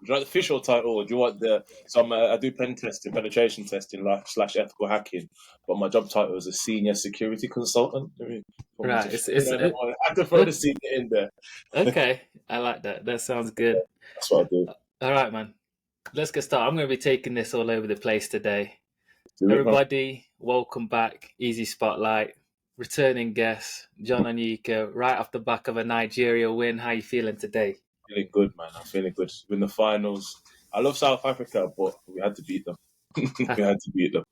you like the official title, or do you want the? So I do pen testing, penetration testing, / ethical hacking, but my job title is a senior security consultant. Right. I have to throw the senior in there. Okay. I like that. That sounds good. That's what I do. All right, man. Let's get started. I'm going to be taking this all over the place today. Do it, man. Everybody, welcome back. Easy Spotlight. Returning guest, Jon Onyeaka, right off the back of a Nigeria win. How you feeling today? Feeling good, man. I'm feeling good. In the finals, I love South Africa, but we had to beat them. We had to beat them.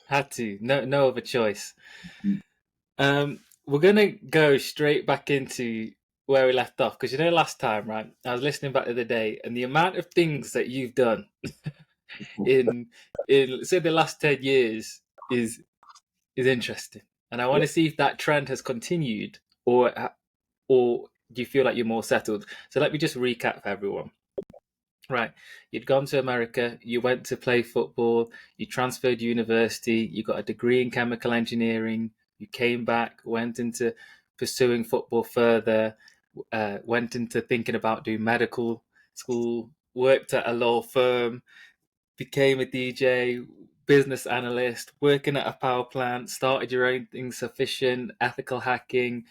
Had to. No other choice. We're going to go straight back into where we left off, because last time, right, I was listening back the other day, and the amount of things that you've done in say the last 10 years is interesting, and I want to see if that trend has continued, or do you feel like you're more settled? So let me just recap for everyone. Right, you'd gone to America, you went to play football, you transferred university, you got a degree in chemical engineering, you came back, went into pursuing football further, went into thinking about doing medical school, worked at a law firm, became a DJ, business analyst, working at a power plant, started your own thing, Sufficient, ethical hacking,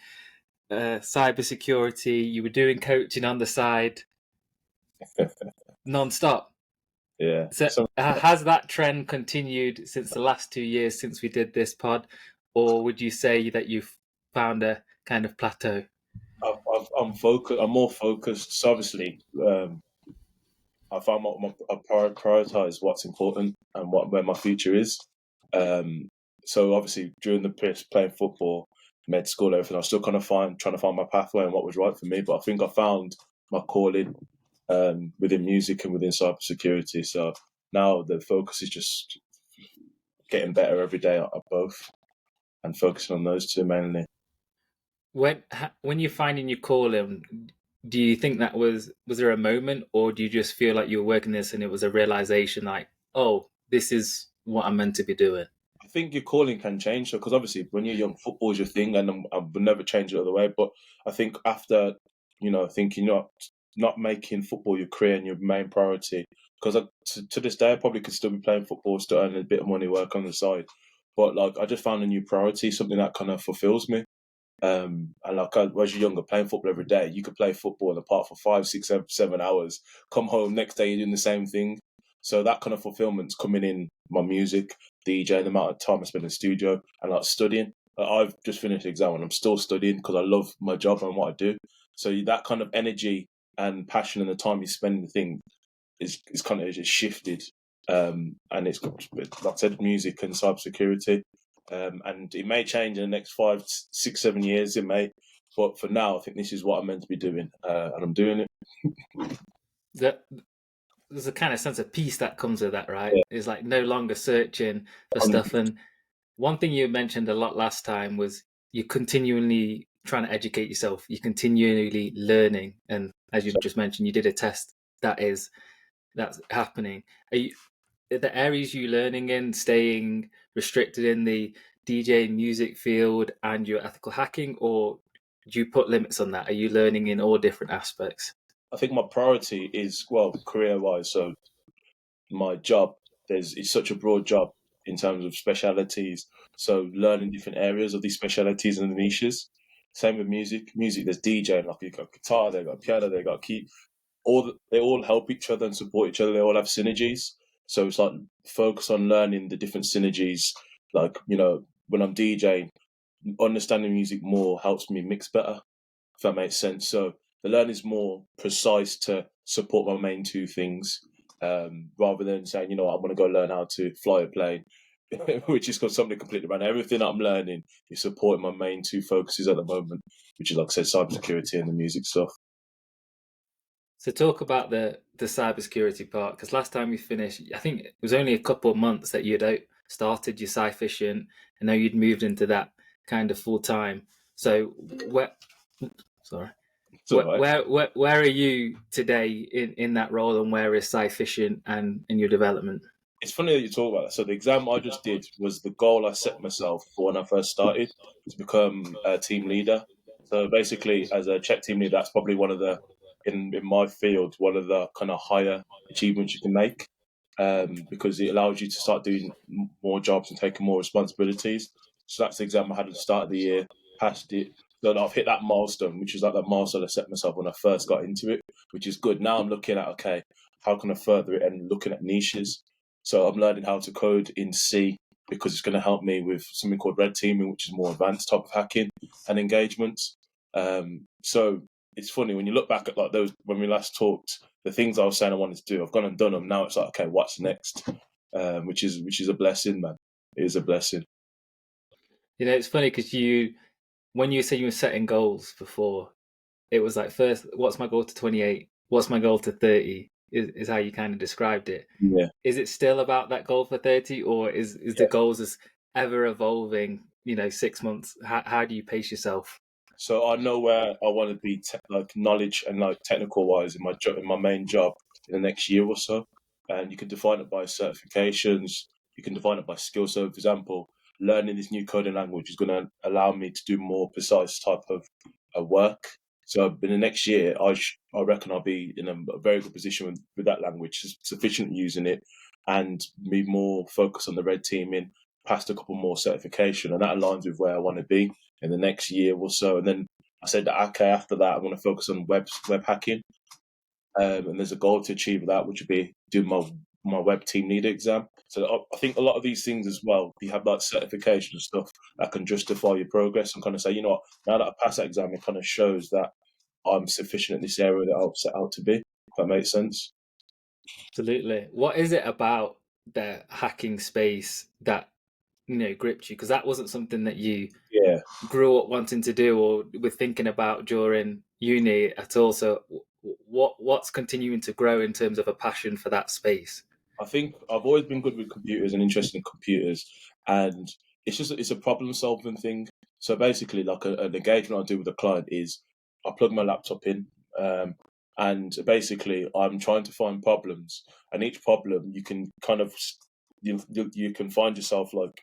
cyber security. You were doing coaching on the side, non-stop. Yeah. So has that trend continued since the last 2 years since we did this pod, or would you say that you've found a kind of plateau? I'm focused. I'm more focused. So obviously, I found I prioritize what's important and where my future is. So obviously, during the playing football, med school, everything, I was still kind of trying to find my pathway and what was right for me. But I think I found my calling within music and within cybersecurity. So now the focus is just getting better every day at both, and focusing on those two mainly. When you're finding your calling, do you think that was there a moment, or do you just feel like you were working this and it was a realization like, oh, this is what I'm meant to be doing? I think your calling can change, because obviously when you're young, football is your thing, and I would never change it the other way. But I think after, thinking not making football your career and your main priority, because to this day I probably could still be playing football, still earning a bit of money, work on the side. But like I just found a new priority, something that kind of fulfills me. And like as you're younger, playing football every day, you could play football in the park for 5, 6, 7 hours. Come home next day, you're doing the same thing. So that kind of fulfillment's coming in my music, DJ, the amount of time I spend in the studio, and like studying. I've just finished the exam and I'm still studying because I love my job and what I do. So that kind of energy and passion and the time you spend in the thing is kind of just shifted. And it's, like I said, music and cybersecurity. And it may change in the next 5, 6, 7 years. It may, but for now, I think this is what I'm meant to be doing, and I'm doing it. There's a kind of sense of peace that comes with that, right? Yeah. It's like no longer searching for stuff. And one thing you mentioned a lot last time was you're continually trying to educate yourself. You're continually learning, and as you just mentioned, you did a test that's happening. Are the areas you're learning in staying restricted in the DJ music field and your ethical hacking, or do you put limits on that? Are you learning in all different aspects? I think my priority is, career-wise. So my job, it's such a broad job in terms of specialities. So learning different areas of these specialities and the niches. Same with music. Music, there's DJ, like you got guitar, they got piano, they got key. They all help each other and support each other. They all have synergies. So it's like focus on learning the different synergies. Like, when I'm DJing, understanding music more helps me mix better, if that makes sense. So the learning is more precise to support my main two things, rather than saying, I want to go learn how to fly a plane, which is something completely random. Everything that I'm learning is supporting my main two focuses at the moment, which is, like I said, cybersecurity and the music stuff. So talk about the cybersecurity part, because last time we finished, I think it was only a couple of months that you'd started your Sufficient, and now you'd moved into that kind of full time. So where are you today in that role, and where is Sufficient and in your development? It's funny that you talk about that. So the exam I just did was the goal I set myself for when I first started, to become a team leader. So basically, as a Czech team leader, that's probably one of the in my field one of the kind of higher achievements you can make, because it allows you to start doing more jobs and taking more responsibilities. So that's the exam I had at the start of the year, passed it. Then I've hit that milestone, which is like that milestone I set myself when I first got into it, which is good. Now I'm looking at, okay, how can I further it, and looking at niches. So I'm learning how to code in C because it's going to help me with something called red teaming, which is more advanced type of hacking and engagements. So it's funny when you look back at like those when we last talked, the things I was saying I wanted to do, I've gone and done them. Now it's like, okay, what's next? Which is a blessing, man. It is a blessing. You know, it's funny because when you say you were setting goals before, it was like first, what's my goal to 28? What's my goal to 30? Is how you kind of described it. Yeah. Is it still about that goal for 30, or is the goals as ever evolving? 6 months. How do you pace yourself? So I know where I want to be, like knowledge and like technical wise in my job, in my main job, in the next year or so. And you can define it by certifications. You can define it by skills. So, for example, learning this new coding language is going to allow me to do more precise type of work. So, in the next year, I reckon I'll be in a very good position with that language, sufficiently using it, and be more focused on the red teaming, past a couple more certification, and that aligns with where I want to be in the next year or so. And then I said that, okay, after that, I want to focus on web hacking. And there's a goal to achieve that, which would be do my web team leader exam. So I think a lot of these things as well, you have like certification and stuff that can justify your progress and kind of say, you know what, now that I pass that exam, it kind of shows that I'm sufficient in this area that I've set out to be. If that makes sense. Absolutely. What is it about the hacking space that gripped you? Because that wasn't something that you Yeah. grew up wanting to do or were thinking about during uni at all. So what's continuing to grow in terms of a passion for that space? I think I've always been good with computers and interested in computers, and it's a problem solving thing. So basically, like an engagement I do with a client is I plug my laptop in, and basically I'm trying to find problems, and each problem you can kind of you can find yourself like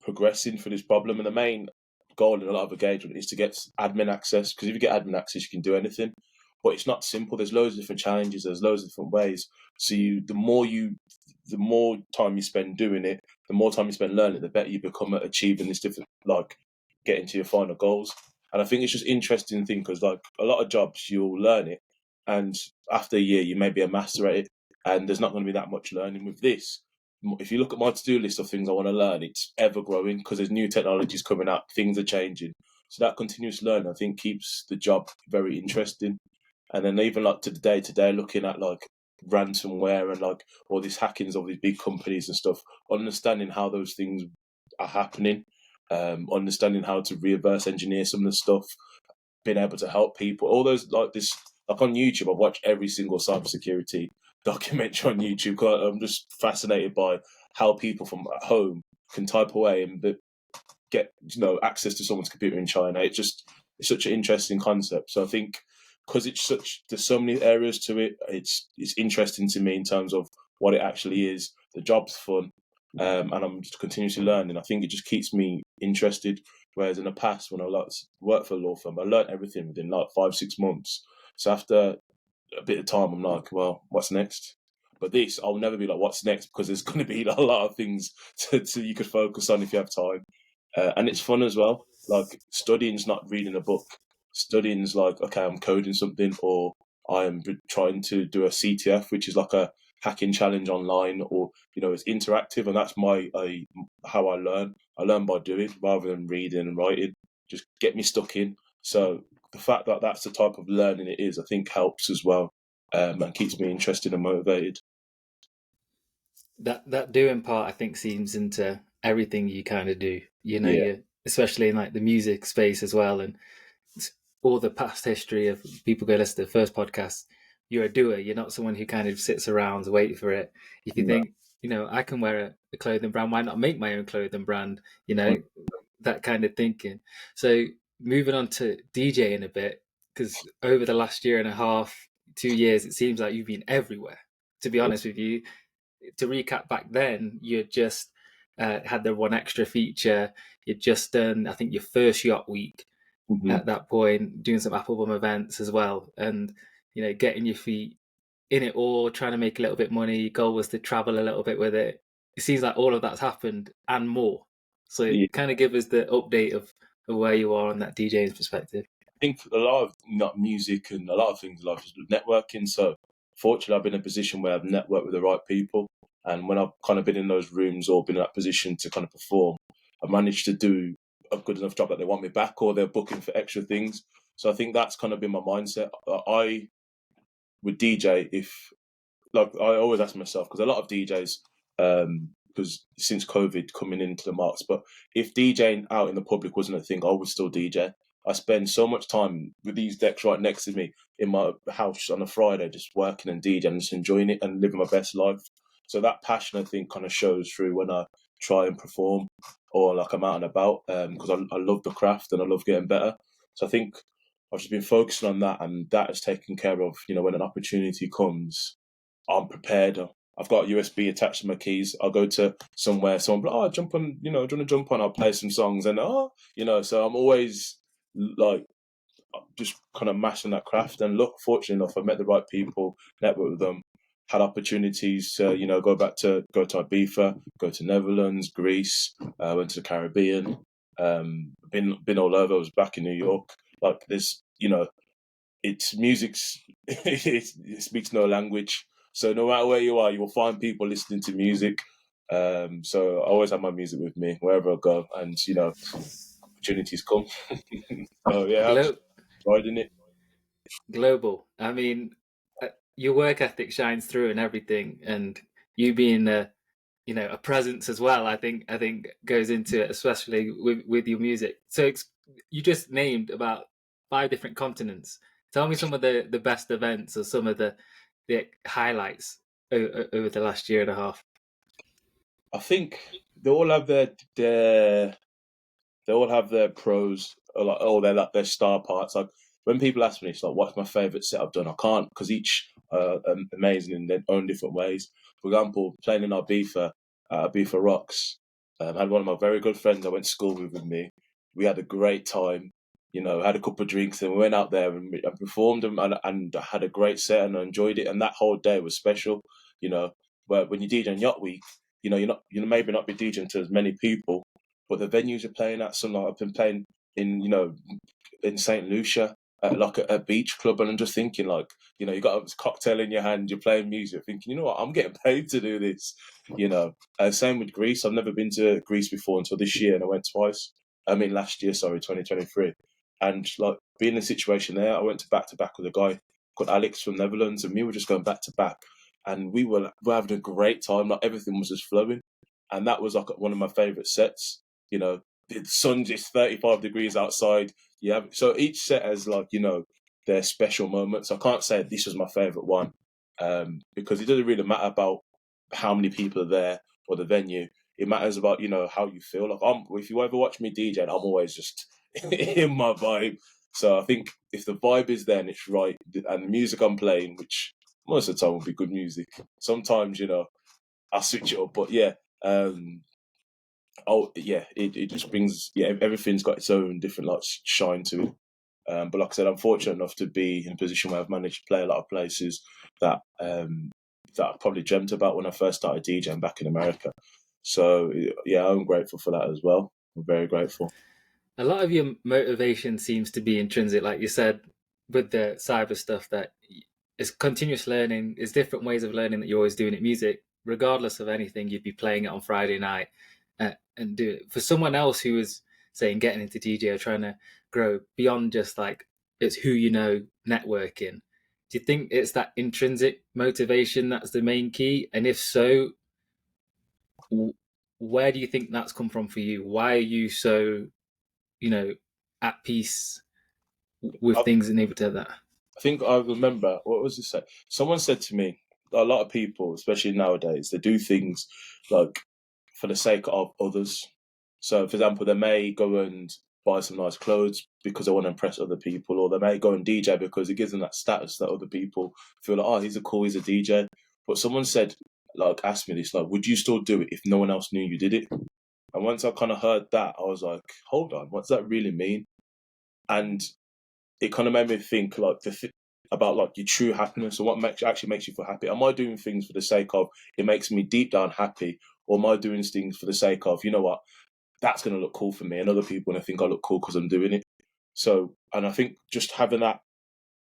progressing for this problem, and the main goal in a lot of engagement is to get admin access, because if you get admin access, you can do anything. But it's not simple. There's loads of different challenges. There's loads of different ways. So the more time you spend doing it, the more time you spend learning, the better you become at achieving this different, like getting to your final goals. And I think it's just interesting thing because like a lot of jobs, you'll learn it, and after a year, you may be a master at it, and there's not going to be that much learning with this. If you look at my to-do list of things I want to learn, it's ever growing because there's new technologies coming out, things are changing. So that continuous learning, I think, keeps the job very interesting. And then even like to the day to day, looking at like ransomware and like all these hackings of these big companies and stuff, understanding how those things are happening, understanding how to reverse engineer some of the stuff, being able to help people, all those like this, like on YouTube, I've watched every single cybersecurity documentary on YouTube. 'Cause I'm just fascinated by how people from at home can type away and get access to someone's computer in China. It's such an interesting concept. So I think because there's so many areas to it. It's interesting to me in terms of what it actually is. The job's fun, and I'm just continuously learning. I think it just keeps me interested. Whereas in the past, when I worked for a law firm, I learned everything within like 5-6 months. So after a bit of time, I'm like, well, what's next? But this, I'll never be like, what's next? Because there's going to be a lot of things to you could focus on if you have time. And it's fun as well. Like studying's not reading a book. Studying's like, okay, I'm coding something, or I am trying to do a CTF, which is like a hacking challenge online, or it's interactive, and that's how I learn. I learn by doing rather than reading and writing. Just get me stuck in. So the fact that that's the type of learning it is, I think, helps as well, and keeps me interested and motivated. That doing part, I think, seems into everything you kind of do. Yeah. You especially in like the music space as well, and all the past history of people go listen to the first podcast. You're a doer. You're not someone who kind of sits around and wait for it. If you No. think, I can wear a clothing brand, why not make my own clothing brand? That kind of thinking. So moving on to DJing a bit, because over the last year and a half, 2 years, it seems like you've been everywhere. To be honest with you, to recap, back then you just had the one extra feature. You'd just done, I think, your first yacht week Mm-hmm. at that point, doing some Applebum events as well. And getting your feet in it all, trying to make a little bit of money. Your goal was to travel a little bit with it. It seems like all of that's happened and more. So Yeah. kind of give us the update of where you are on that DJ's perspective. I think a lot of music and a lot of things in life is networking. So fortunately, I've been in a position where I've networked with the right people. And when I've kind of been in those rooms or been in that position to kind of perform, I've managed to do a good enough job that they want me back or they're booking for extra things. So I think that's kind of been my mindset. I would DJ if, like, I always ask myself, because a lot of DJs, because since COVID coming into the marks, but if DJing out in the public wasn't a thing, I would still DJ. I spend so much time with these decks right next to me in my house on a Friday, just working and DJing, and just enjoying it and living my best life. So that passion, I think, kind of shows through when I try and perform or like I'm out and about, because I love the craft and I love getting better. So I think I've just been focusing on that, and that is taken care of. When an opportunity comes, I'm prepared. I've got a USB attached to my keys. I'll go to somewhere, someone will be like, oh, jump on, do you want to jump on? I'll play some songs and, so I'm always like just kind of mashing that craft. And look, fortunately enough, I've met the right people, networked with them, had opportunities to, go to Ibiza, go to Netherlands, Greece, went to the Caribbean, been all over. I was back in New York. Like there's, it's music's, it speaks no language. So no matter where you are, you will find people listening to music. So I always have my music with me wherever I go, and opportunities come. So yeah, I'm just Glo- riding it. Global. I mean, your work ethic shines through and everything, and you being a presence as well. I think goes into it, especially with your music. So you just named about 5 different continents. Tell me some of the best events or some of the highlights over the last year and a half. I think they all have their they all have their pros, or like, they're like their star parts. Like when people ask me, it's like, what's my favorite set I've done? I can't, because each are amazing in their own different ways. For example, playing in Ibiza, Ibiza Rocks. I had one of my very good friends I went to school with me. We had a great time. Had a couple of drinks and we went out there and I performed and I had a great set and I enjoyed it. And that whole day was special. But when you DJ on Yacht Week, you're maybe not be DJing to as many people, but the venues you're playing at, some like I've been playing in, in St. Lucia at like a beach club, and I'm just thinking like, you got a cocktail in your hand, you're playing music, thinking, you know what, I'm getting paid to do this, Same with Greece. I've never been to Greece before until this year, and I went twice. I mean, last year, sorry, 2023, and like being in a situation there, I went to back with a guy called Alex from Netherlands, and we were just going back to back, and we're having a great time. Like everything was just flowing, and that was like one of my favorite sets. The sun's just 35 degrees outside. Yeah, so each set has like their special moments. I can't say this was my favorite one, because it doesn't really matter about how many people are there or the venue. It matters about how you feel. Like if you ever watch me DJ, I'm always just in my vibe. So I think if the vibe is there and it's right, and the music I'm playing, which most of the time will be good music. Sometimes I'll switch it up, but yeah. Oh yeah, it just brings, everything's got its own different like shine to it. But like I said, I'm fortunate enough to be in a position where I've managed to play a lot of places that that I probably dreamt about when I first started DJing back in America. So yeah, I'm grateful for that as well. I'm very grateful. A lot of your motivation seems to be intrinsic, like you said, with the cyber stuff, that it's continuous learning. There's different ways of learning that you're always doing it. Music, regardless of anything, you'd be playing it on Friday night and do it. For someone else who is saying getting into DJ or trying to grow beyond just like it's who networking, do you think it's that intrinsic motivation that's the main key? And if so, where do you think that's come from for you? Why are you so at peace with I, things and able to have that? I think I remember, what was it say? Someone said to me, a lot of people, especially nowadays, they do things like for the sake of others. So, for example, they may go and buy some nice clothes because they want to impress other people, or they may go and DJ because it gives them that status that other people feel like, oh, he's a DJ. But someone said, like, asked me this, like, would you still do it if no one else knew you did it? And once I kind of heard that, I was like, hold on, what does that really mean? And it kind of made me think, like, about like your true happiness and what actually makes you feel happy. Am I doing things for the sake of it makes me deep down happy, or am I doing things for the sake of, you know what, that's going to look cool for me and other people and I think I look cool because I'm doing it. So, and I think just having that,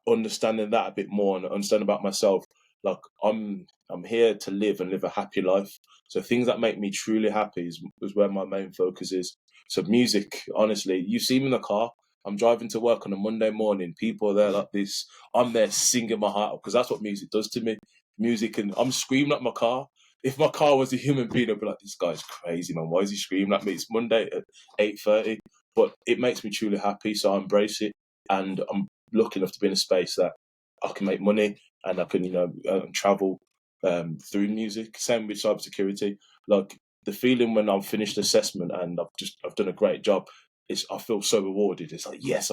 understanding that a bit more and understanding about myself, like I'm here to live and live a happy life. So things that make me truly happy is where my main focus is. So music, honestly, you see me in the car, I'm driving to work on a Monday morning, people are there like this, I'm there singing my heart out because that's what music does to me. Music, and I'm screaming at my car. If my car was a human being, I'd be like, this guy's crazy, man. Why is he screaming at me? It's Monday at 8:30, but it makes me truly happy, so I embrace it. And I'm lucky enough to be in a space that I can make money and I can, travel through music. Same with cyber security. Like the feeling when I've finished assessment and I've done a great job, I feel so rewarded. It's like, yes,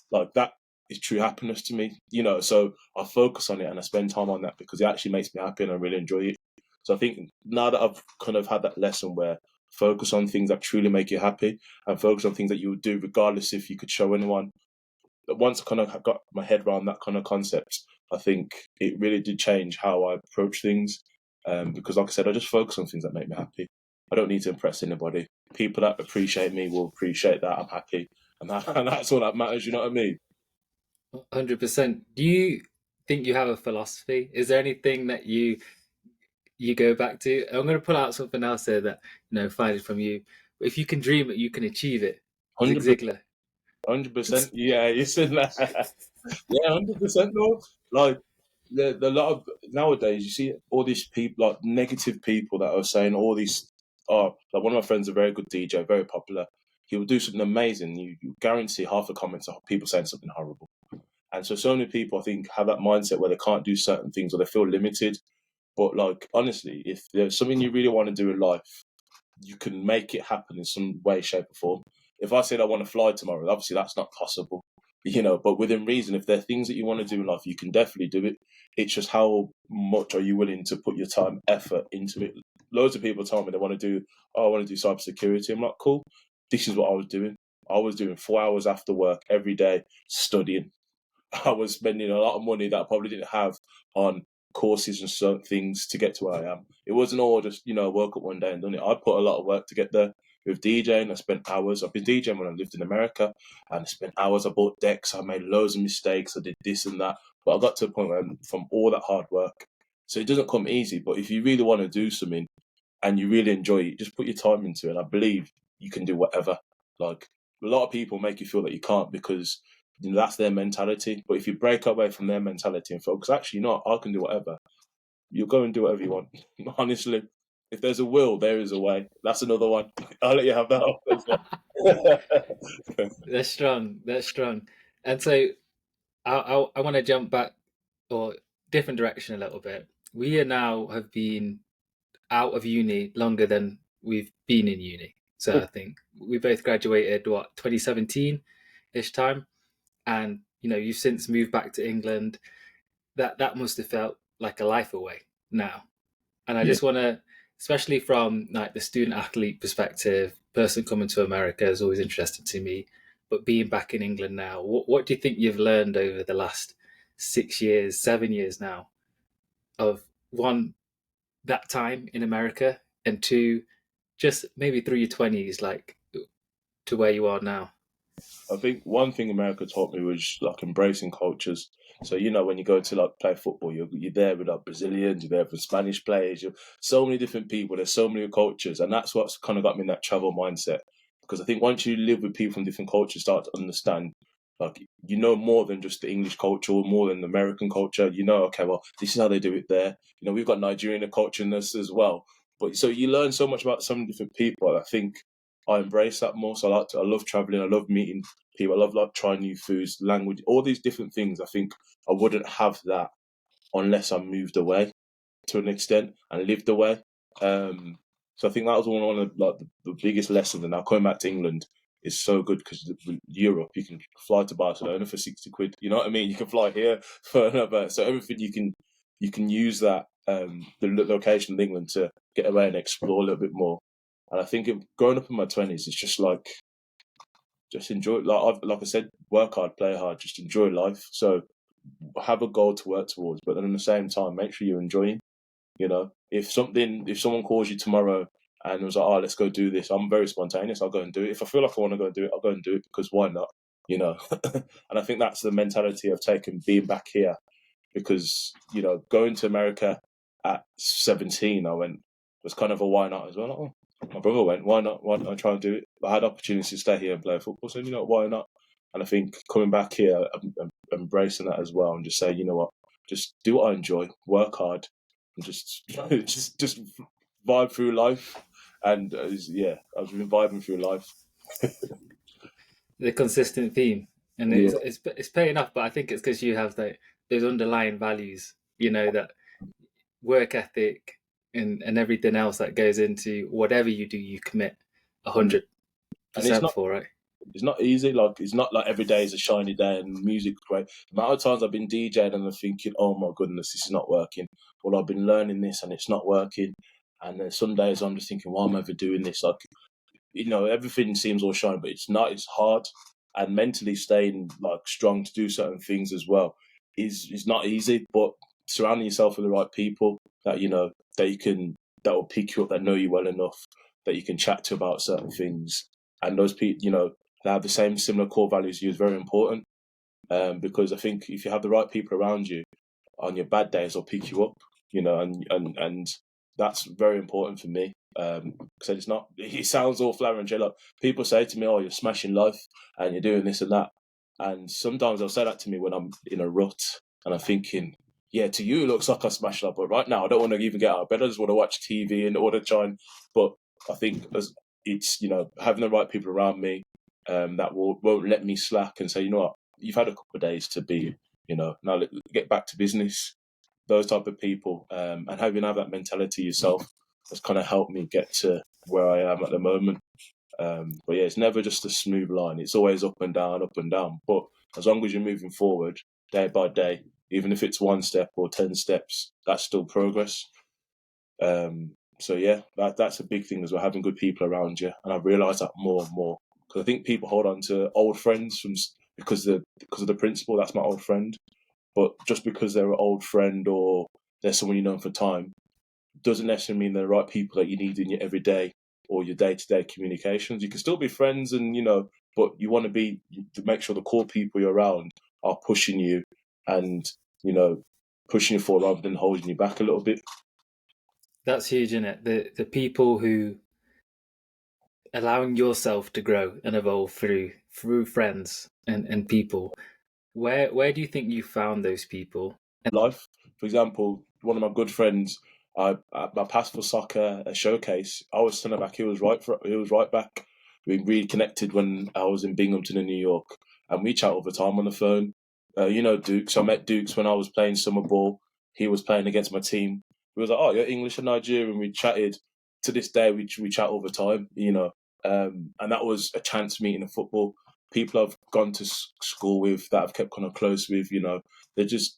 like that is true happiness to me, So I focus on it and I spend time on that because it actually makes me happy and I really enjoy it. So I think now that I've kind of had that lesson where focus on things that truly make you happy and focus on things that you would do regardless if you could show anyone. Once I kind of got my head around that kind of concept, I think it really did change how I approach things. Because, like I said, I just focus on things that make me happy. I don't need to impress anybody. People that appreciate me will appreciate that I'm happy, and that's all that matters. You know what I mean? 100%. Do you think you have a philosophy? Is there anything that you go back to? I'm going to pull out something else there that find it from you. If you can dream it, you can achieve it. Zig 100%. Ziglar. 100%. Yeah, you said that. Yeah, 100%. No, like the lot of nowadays, you see all these people, like negative people that are saying all these. Oh, like one of my friends, a very good DJ, very popular. He will do something amazing. You guarantee half the comments are people saying something horrible. And so many people, I think, have that mindset where they can't do certain things or they feel limited. But like honestly, if there's something you really want to do in life, you can make it happen in some way, shape, or form. If I said I want to fly tomorrow, obviously that's not possible, but within reason, if there are things that you want to do in life, you can definitely do it. It's just how much are you willing to put your time, effort into it. Loads of people tell me they want to do, I want to do cyber security. I'm like, cool. This is what I was doing. I was doing 4 hours after work every day studying. I was spending a lot of money that I probably didn't have on courses and certain things to get to where I am. It wasn't all just, woke up one day and done it. I put a lot of work to get there. With DJing, I spent hours. I've been DJing when I lived in America and I spent hours. I bought decks. I made loads of mistakes. I did this and that. But I got to a point where from all that hard work. So it doesn't come easy. But if you really want to do something and you really enjoy it, just put your time into it. And I believe you can do whatever. Like a lot of people make you feel that you can't because that's their mentality. But if you break away from their mentality and focus, actually, no, I can do whatever. You'll go and do whatever you want. Honestly, if there's a will, there is a way. That's another one. I'll let you have that off as well. That's strong. That's strong. And so I want to jump back or different direction a little bit. We are now have been out of uni longer than we've been in uni. So I think we both graduated 2017 ish time, and you've since moved back to England. That must have felt like a life away now. And I Yeah. just want to, especially from like the student athlete perspective, person coming to America is always interesting to me. But being back in England now, what do you think you've learned over the last 6 years, 7 years now, of one, that time in America, and two, just maybe through your 20s, like to where you are now? I think one thing America taught me was like embracing cultures. So when you go to like play football, you're there with like Brazilians, you're there with Spanish players, you're so many different people. There's so many cultures, and that's what's kind of got me in that travel mindset. Because I think once you live with people from different cultures, start to understand, like more than just the English culture, or more than the American culture. Okay, well, this is how they do it there. We've got Nigerian culture in this as well. But so you learn so much about so many different people. And I think I embrace that more. So I love traveling. I love meeting people. I love like trying new foods, language, all these different things. I think I wouldn't have that unless I moved away to an extent and lived away. So I think that was one of like the biggest lessons. And now coming back to England is so good because Europe, you can fly to Barcelona for 60 quid. You know what I mean? You can fly here for another. So everything you can use that the location of England to get away and explore a little bit more. And I think growing up in my 20s, it's just like just enjoy. Like I said, work hard, play hard, just enjoy life. So have a goal to work towards, but then at the same time, make sure you're enjoying. You know, if someone calls you tomorrow and was like, "Oh, let's go do this," I'm very spontaneous. I'll go and do it. If I feel like I want to go and do it, I'll go and do it because why not? You know, and I think that's the mentality I've taken being back here, because going to America at 17, I went was kind of a why not as well. Like, oh, my brother went, why not? Why not I try and do it? I had opportunities to stay here and play football, so why not? And I think coming back here, I'm embracing that as well, and just say, you know what, just do what I enjoy, work hard, and just just vibe through life. And I've been vibing through life. The consistent theme, and Yeah. it's paying off. But I think it's because you have those underlying values, that work ethic and everything else that goes into whatever you do. You commit 100% for, right? It's not easy. Like, it's not like every day is a shiny day and music's great. The amount of times I've been DJing and I'm thinking, oh my goodness, this is not working. Well, I've been learning this and it's not working. And then some days I'm just thinking, why am I ever doing this? Like, everything seems all shiny, but it's not. It's hard. And mentally staying like strong to do certain things as well is not easy. But surrounding yourself with the right people that that will pick you up, that know you well enough, that you can chat to about certain things, and those people, that have the same similar core values as you is very important. Because I think if you have the right people around you on your bad days, they'll pick you up. And that's very important for me. Because it's not. It sounds all flower and jello. People say to me, "Oh, you're smashing life, and you're doing this and that." And sometimes they'll say that to me when I'm in a rut, and I'm thinking, "Yeah, to you it looks like I smashed life, but right now I don't want to even get out of bed. I just want to watch TV and want to try and." But I think it's having the right people around me that won't let me slack and say, you know what, you've had a couple of days to be, now let's get back to business. Those type of people, and having that mentality yourself has kind of helped me get to where I am at the moment. But yeah, it's never just a smooth line. It's always up and down, up and down. But as long as you're moving forward day by day, even if it's 1 step or 10 steps, that's still progress. So yeah, that's a big thing as well, having good people around you. And I've realised that more and more, because I think people hold on to old friends because of the principle. That's my old friend. But just because they're an old friend or they're someone you've known for time, doesn't necessarily mean they're the right people that you need in your everyday or your day-to-day communications. You can still be friends, but you want to make sure the core people you're around are pushing you and pushing you forward rather than holding you back a little bit. That's huge, isn't it? The people who allowing yourself to grow and evolve through friends and people. Where do you think you found those people? Life, for example, one of my good friends, I passed for soccer a showcase. I was centre back. He was right back. We reconnected when I was in Binghamton in New York, and we chat all the time on the phone. Dukes. I met Dukes when I was playing summer ball. He was playing against my team. We was like, "Oh, you're English and Nigerian." We chatted. To this day, we chat all the time. And that was a chance meeting in football. People I've gone to school with that I've kept kind of close with. They're just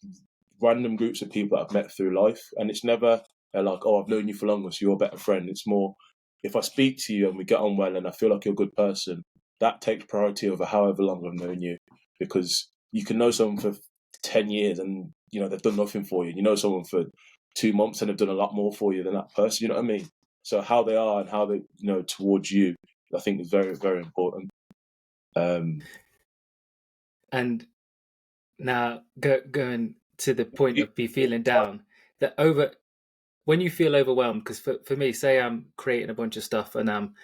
random groups of people that I've met through life, and it's never like, "Oh, I've known you for longer, so you're a better friend." It's more, if I speak to you and we get on well and I feel like you're a good person, that takes priority over however long I've known you, because you can know someone for 10 years and they've done nothing for you. You know someone for 2 months and they've done a lot more for you than that person. You know what I mean? So how they are and how they towards you, I think is very, very important. And now going to the point of be feeling down, when you feel overwhelmed, because for me, say I'm creating a bunch of stuff and I'm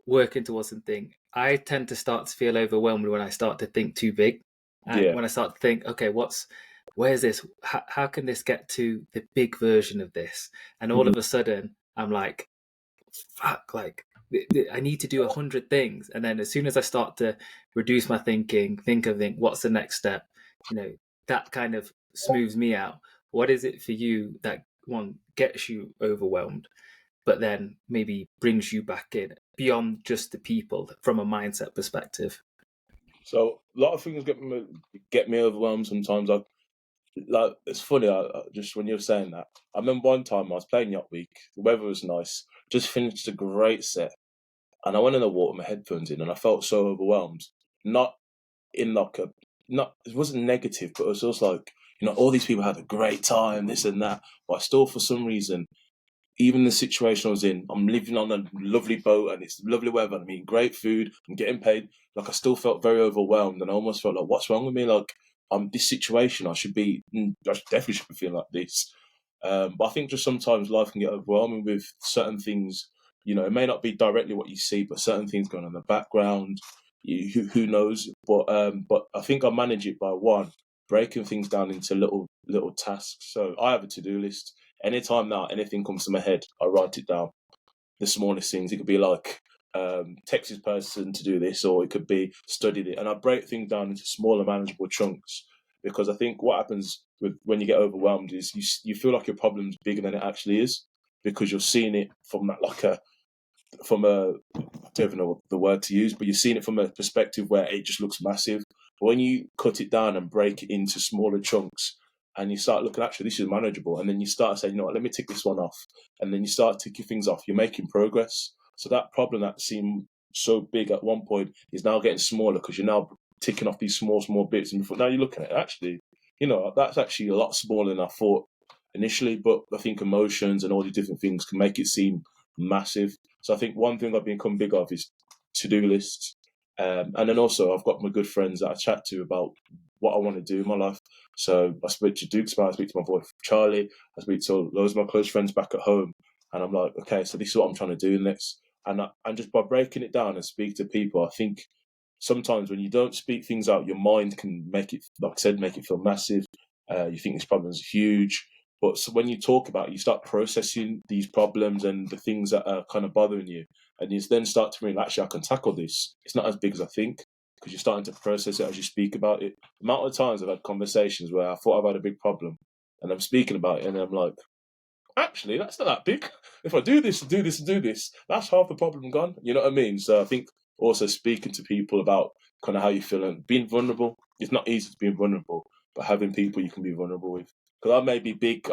working towards something, I tend to start to feel overwhelmed when I start to think too big. And when I start to think, okay, where's this? How can this get to the big version of this? And all of a sudden, I'm like, fuck, like I need to do 100 things. And then as soon as I start to reduce my thinking, think what's the next step? That kind of smooths me out. What is it for you that one gets you overwhelmed, but then maybe brings you back in beyond just the people from a mindset perspective? So a lot of things get me overwhelmed sometimes. It's funny. Just when you were saying that, I remember one time I was playing Yacht Week. The weather was nice. Just finished a great set, and I went in the water, my headphones in, and I felt so overwhelmed. Not in like a it wasn't negative, but it was just like, all these people had a great time, this and that. But I still, for some reason, even the situation I was in, I'm living on a lovely boat and it's lovely weather. I'm eating great food. I'm getting paid. Like I still felt very overwhelmed, and I almost felt like, what's wrong with me? Like this situation, I definitely should be feeling like this. But I think just sometimes life can get overwhelming with certain things. It may not be directly what you see, but certain things going on in the background. Who knows? But I think I manage it by breaking things down into little tasks. So I have a to-do list. Anytime now anything comes to my head, I write it down. The smallest things. It could be like text this person to do this, or it could be study it. And I break things down into smaller, manageable chunks, because I think what happens when you get overwhelmed is you feel like your problem's bigger than it actually is, because you're seeing it from that I don't even know the word to use, but you're seeing it from a perspective where it just looks massive. But when you cut it down and break it into smaller chunks, and you start looking, actually, this is manageable, and then you start saying, what, let me tick this one off, and then you start ticking things off, you're making progress. So that problem that seemed so big at one point is now getting smaller, because you're now ticking off these small bits, and now you're looking at it, actually, that's actually a lot smaller than I thought initially. But I think emotions and all these different things can make it seem massive. So I think one thing I've become big of is to-do lists. And then also I've got my good friends that I chat to about what I want to do in my life. So I speak to Duke's man, I speak to my boy Charlie, I speak to loads of my close friends back at home, and I'm like, okay, so this is what I'm trying to do next. And just by breaking it down and speak to people, I think sometimes when you don't speak things out, your mind can make it, like I said, make it feel massive. You think this problem is huge. But so when you talk about it, you start processing these problems and the things that are kind of bothering you. And you then start to realize, actually, I can tackle this. It's not as big as I think, because you're starting to process it as you speak about it. The amount of times I've had conversations where I thought I've had a big problem and I'm speaking about it and I'm like, actually, that's not that big. If I do this, do this, and do this, that's half the problem gone. You know what I mean? So I think also speaking to people about kind of how you feel and being vulnerable. It's not easy to be vulnerable, but having people you can be vulnerable with. Because I may be big,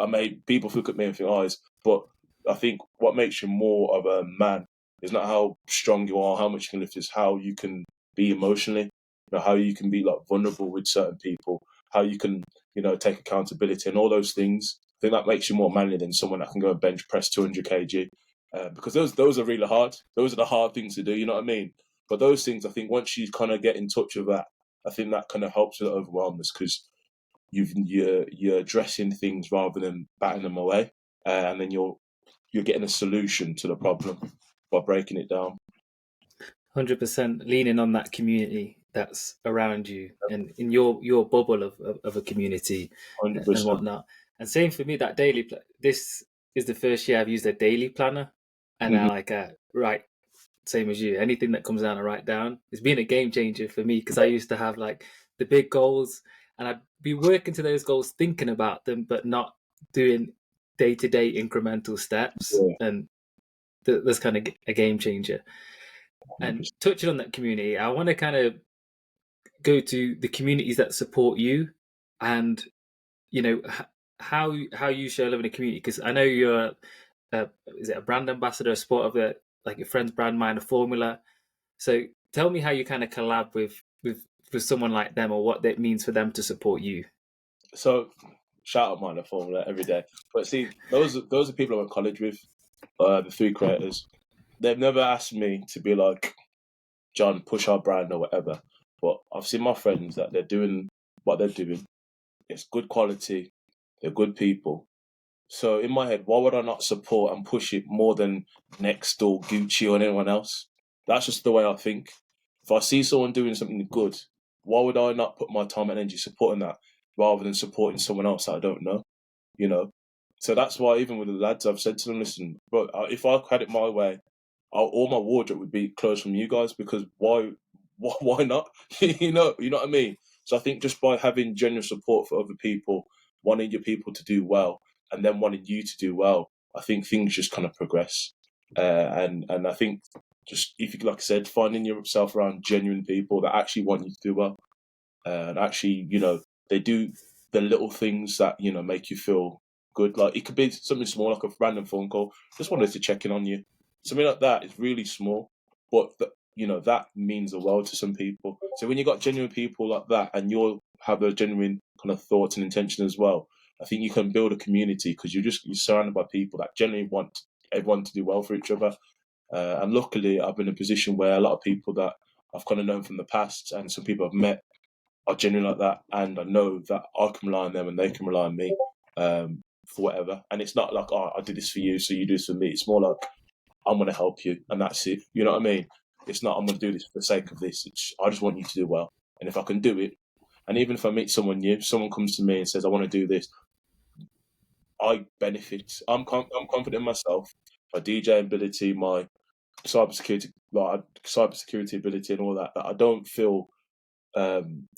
people look at me and think, oh, but I think what makes you more of a man is not how strong you are, how much you can lift, is how you can be emotionally. How you can be like vulnerable with certain people, how you can, take accountability and all those things. I think that makes you more manly than someone that can go and bench press 200 kg, because those are really hard. Those are the hard things to do. You know what I mean? But those things, I think, once you kind of get in touch with that, I think that kind of helps with overwhelmness, because you're addressing things rather than batting them away, and then you're getting a solution to the problem by breaking it down. 100% leaning on that community that's around you and in your bubble of a community 100%. and whatnot. And same for me, that daily. This is the first year I've used a daily planner, and I write. Same as you. Anything that comes down, I write down. It's been a game changer for me, because I used to have like the big goals, and I'd be working to those goals, thinking about them, but not doing day-to-day incremental steps. Yeah. And that's kind of a game changer. 100%. And touching on that community, I want to kind of go to the communities that support you, and how you show love in a community. Because I know you're is it a brand ambassador, a sport of it, like your friend's brand, mine, a formula. So tell me how you kind of collab with someone like them, or what that means for them to support you. So shout out Minor Formula every day. But see, those are people I went to college with, the three creators. They've never asked me to be like, John, push our brand or whatever. But I've seen my friends that they're doing what they're doing. It's good quality. They're good people. So in my head, why would I not support and push it more than Next or Gucci or anyone else? That's just the way I think. If I see someone doing something good, why would I not put my time and energy supporting that rather than supporting someone else that I don't know? So that's why even with the lads, I've said to them, listen, bro, if I had it my way, all my wardrobe would be clothes from you guys, because why not? you know what I mean? So I think just by having genuine support for other people, wanting your people to do well, and then wanting you to do well, I think things just kind of progress. And I think just, if you, like I said, finding yourself around genuine people that actually want you to do well, and actually, they do the little things that, make you feel good. Like it could be something small, like a random phone call, just wanted to check in on you. Something like that is really small, but that means the world to some people. So when you got genuine people like that, and you'll have a genuine kind of thoughts and intention as well, I think you can build a community because you're surrounded by people that genuinely want everyone to do well for each other. And luckily, I've been in a position where a lot of people that I've kind of known from the past and some people I've met are genuine like that, and I know that I can rely on them and they can rely on me for whatever. And it's not like, oh, I did this for you, so you do this for me. It's more like, I'm going to help you, and that's it. You know what I mean? It's not, I'm going to do this for the sake of this. I just want you to do well. And if I can do it, and even if I meet someone new, someone comes to me and says, I want to do this, I benefit. I'm confident in myself, my DJ ability, my cybersecurity ability, and all that. That I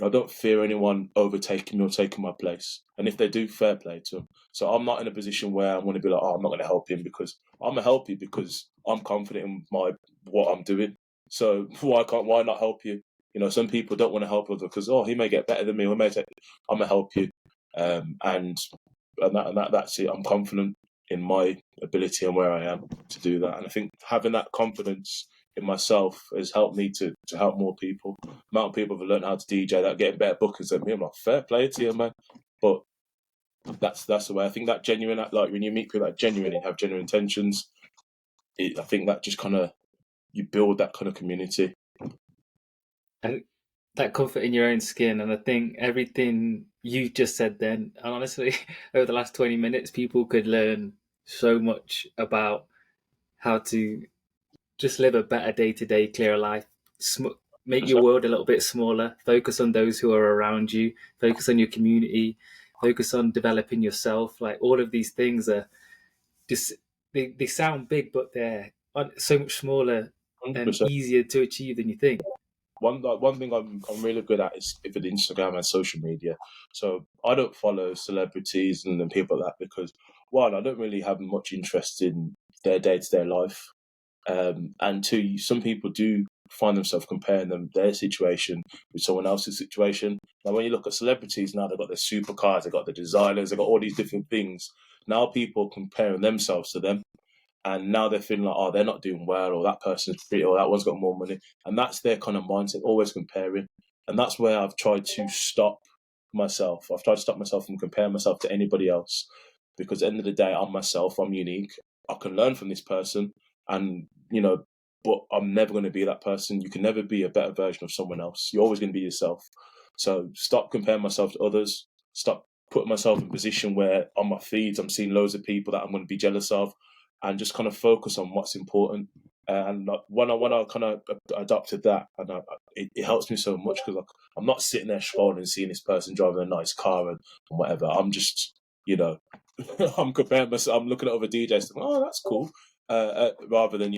don't fear anyone overtaking me or taking my place. And if they do, fair play to them. So I'm not in a position where I'm going to be like, oh, I'm not going to help him, because I'm going to help you because I'm confident in what I'm doing. So why not help you? Some people don't want to help others because, oh, he may get better than me, or I'm going to help you. That's it. I'm confident in my ability and where I am to do that. And I think having that confidence in myself has helped me to help more people. The amount of people have learned how to DJ that are getting better bookers than me. I'm like, fair play to you, man. But that's the way. I think that genuine, like when you meet people that genuine and have genuine intentions, I think that just kind of, you build that kind of community. And that comfort in your own skin. And I think everything you just said then, and honestly, over the last 20 minutes, people could learn so much about how to just live a better day-to-day, clearer life, make your world a little bit smaller, focus on those who are around you, focus on your community, focus on developing yourself. Like, all of these things are just, they sound big, but they're so much smaller 100%. and easier to achieve than you think. One thing I'm really good at is with Instagram and social media. So I don't follow celebrities and people like that because, one, I don't really have much interest in their day-to-day life. And two, some people do find themselves comparing their situation with someone else's situation. Now, when you look at celebrities now, they've got their supercars, they've got the designers, they've got all these different things. Now people are comparing themselves to them. And now they're feeling like, oh, they're not doing well, or that person's pretty, or that one's got more money. And that's their kind of mindset, always comparing. And that's where I've tried to stop myself. I've tried to stop myself from comparing myself to anybody else. Because at the end of the day, I'm myself, I'm unique. I can learn from this person. And, but I'm never going to be that person. You can never be a better version of someone else. You're always going to be yourself. So stop comparing myself to others. Stop putting myself in a position where on my feeds I'm seeing loads of people that I'm going to be jealous of, and just kind of focus on what's important. And when I kind of adopted that, and it helps me so much because I'm not sitting there scrolling and seeing this person driving a nice car and whatever. I'm just, I'm comparing myself. I'm looking at other DJs. Thinking, oh, that's cool. Rather than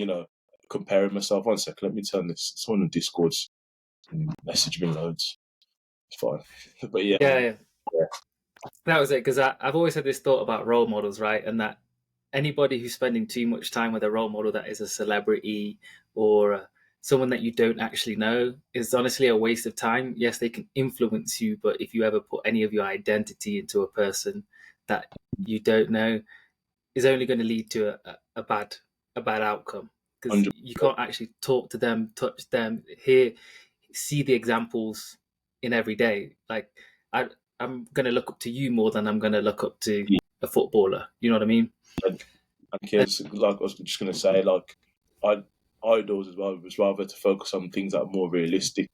comparing myself. One second, let me turn this. Someone on Discord's message me loads. It's fine, but Yeah. That was it, because I've always had this thought about role models, right? And that anybody who's spending too much time with a role model that is a celebrity or someone that you don't actually know is honestly a waste of time. Yes, they can influence you, but if you ever put any of your identity into a person that you don't know, is only going to lead to a bad outcome, because 100%. you can't actually talk to them, touch them, see the examples in every day. Like, I'm going to look up to you more than I'm going to look up to a footballer. You know what I mean? And kids, like I was just going to say, like idols as well was rather to focus on things that are more realistic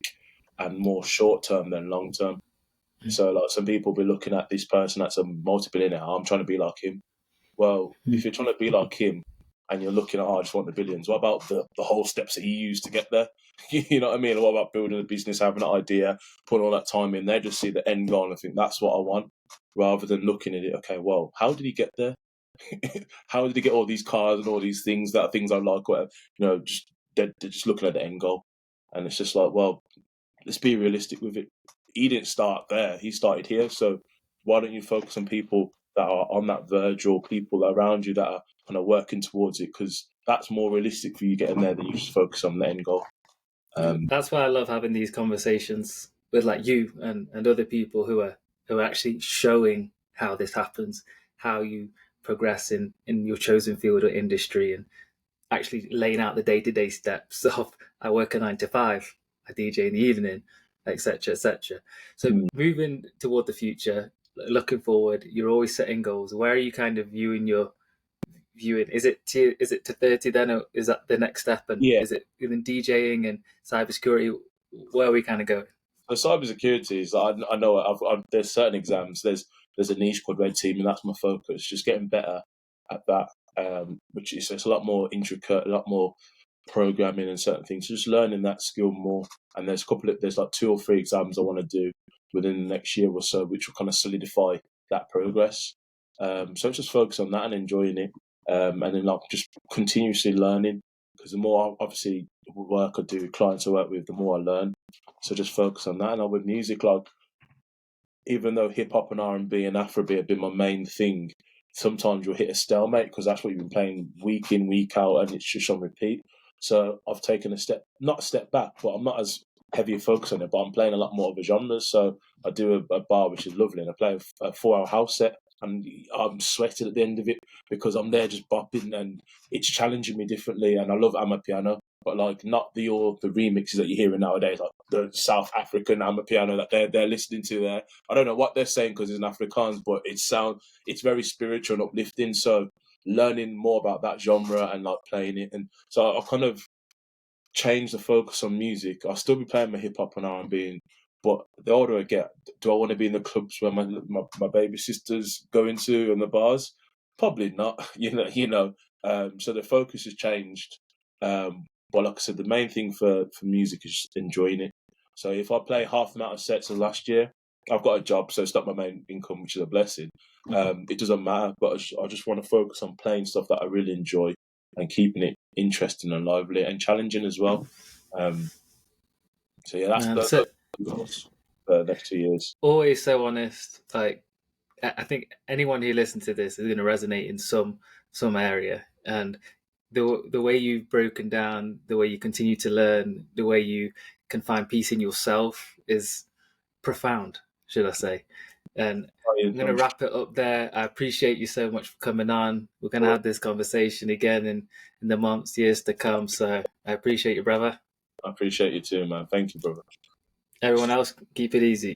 and more short term than long term. So like some people be looking at this person that's a multi-billionaire. I'm trying to be like him. Well, if you're trying to be like him and you're looking at, oh, I just want the billions, what about the whole steps that he used to get there? You know what I mean? What about building a business, having an idea, putting all that time in there, just see the end goal and think that's what I want, rather than looking at it, okay, well, how did he get there? How did he get all these cars and all these things that are things I like? Whatever, they're just looking at the end goal. And it's just like, well, let's be realistic with it. He didn't start there, he started here. So why don't you focus on people that are on that verge, or people around you that are kind of working towards it? Because that's more realistic for you getting there than you just focus on the end goal. That's why I love having these conversations with like you and other people who are actually showing how this happens, how you progress in your chosen field or industry. And actually laying out the day-to-day steps of I work a 9 to 5, I DJ in the evening, etc., etc. So moving toward the future, looking forward, you're always setting goals. Where are you kind of viewing your viewing? Is it to 30 then, or is that the next step? And Yeah. is it within DJing and cybersecurity? Where are we kind of going? For cyber security, is I know there's certain exams. There's a niche called Red Team, and that's my focus. Just getting better at that, which is it's a lot more intricate, a lot more programming and certain things. Just learning that skill more. And there's like 2 or 3 exams I want to do within the next year or so, which will kind of solidify that progress. So just focus on that and enjoying it, and then like just continuously learning, because the more obviously work I do, clients I work with, the more I learn. So just focus on that. And with music, like even though hip hop and R&B and Afrobeat have been my main thing, sometimes you'll hit a stalemate because that's what you've been playing week in, week out, and it's just on repeat. So I've taken not a step back, but I'm not as heavy a focus on it, but I'm playing a lot more of the genres. So I do a bar, which is lovely, and I play a 4-hour house set, and I'm sweating at the end of it because I'm there just bopping, and it's challenging me differently. And I love Amapiano, but like not the remixes that you're hearing nowadays, like the South African Amapiano that they're listening to there. I don't know what they're saying because it's in Afrikaans, but it's very spiritual and uplifting. So learning more about that genre and like playing it, and so I kind of changed the focus on music. I'll still be playing my hip hop and R&B, but the older I get, do I want to be in the clubs where my baby sister's going to and the bars? Probably not. So the focus has changed. But like I said, the main thing for music is just enjoying it. So if I play half the amount of sets as last year, I've got a job, so it's not my main income, which is a blessing. It doesn't matter, but I just want to focus on playing stuff that I really enjoy and keeping it interesting and lively and challenging as well. So yeah, that's Man, the so goals for the next 2 years. always so honest. Like I think anyone who listens to this is going to resonate in some area, and the way you've broken down, the way you continue to learn, the way you can find peace in yourself is profound, should I say. And I'm going to wrap it up there. I appreciate you so much for coming on. We're going to have this conversation again in the months, years to come. So I appreciate you, brother. I appreciate you too, man. Thank you, brother. Everyone else, keep it easy.